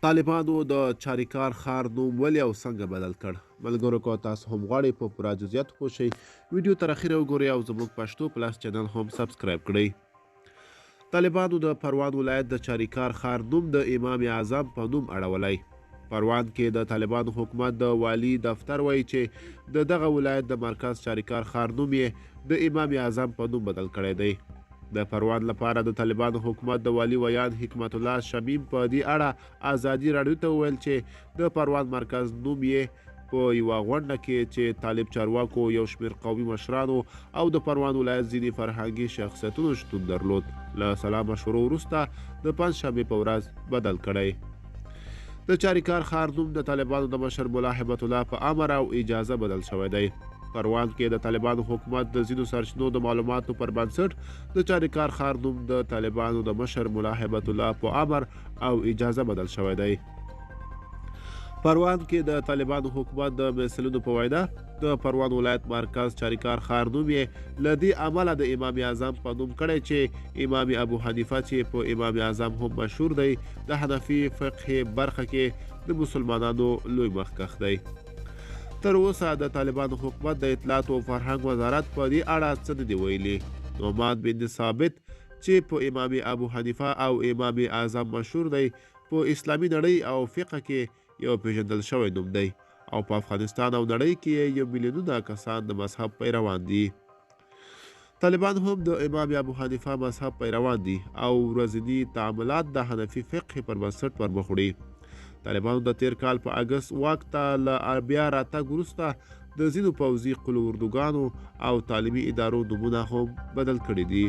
طالبانو د چاریکار ښار نوم ولې او څنګه بدل کړ؟ ملګرو که تاسو هم غواړئ په پوره جزئیاتو پوه شئ ویډیو تر اخره وګورئ او زموږ پښتو پلس چینل هم سبسکرایب کړئ. طالبانو د پروان ولایت د چاریکار ښار نوم د امام اعظم په نوم اړولی. پروان کې د طالبانو حکومت د والی دفتر وایي چې د دغه ولایت د مرکز چاریکار ښار نوم یې د امام اعظم په نوم بدل کړی دی. د پروان لپاره د طالبانو حکومت د والي ویان حکمت الله شمیم په دې اړه ازادي راډیو ته وویل چې د پروان مرکز نوم یې په یوه غونډه کې چې طالب چارواکو یو شمېر قومي مشرانو او د پروان ولایت ځینې فرهنګي شخصیتونو شتون درلود له سلا مشورو وروسته د پنجشنبې په ورځ بدل کړی. د چاریکار ښار نوم د طالبانو د مشر ملا هبت الله په امر او اجازه بدل شوی دی. پروان کې د طالبانو حکومت د ځینو سرچینو د معلوماتو پر بنسټ د چاریکار ښار نوم د طالبانو د مشر ملا هبت الله په امر او اجازه بدل شوی دی. پروان کې د طالبانو حکومت د مسؤلینو په وینا د پروان ولایت مرکز چاریکار ښار نوم یې له دې امله د امام اعظم په نوم کړی چې امام ابو حنیفه چې په امام اعظم هم مشهور دی د حنفي فقه برخه کې د مسلمانانو لوی مخکښ دی. تر اوسه د طالبانو حکومت د اطلاعات او فرهنګ وزارت په دې اړه څه نه دي ویلي. نعمان بن ثابت چې په امام ابو حنیفه او امام اعظم مشهور دی په اسلامي نړۍ او فقه کې یو پیژندل شوی نوم دی او په افغانستان او نړۍ کې یو میلیونونه کسان د مذهب پیروان دي. طالبان هم د امام ابو حنیفه مذهب پیروان دي او ورځني تعاملات د حنفي فقه پر بنسټ پر مخ وړي. طالبانو د تیر کال په اګست واک ته له بیا راتګ وروسته د ځینو پوځي قلو اردوګانو او تعلیمي ادارو نومونه هم بدل کړي دي.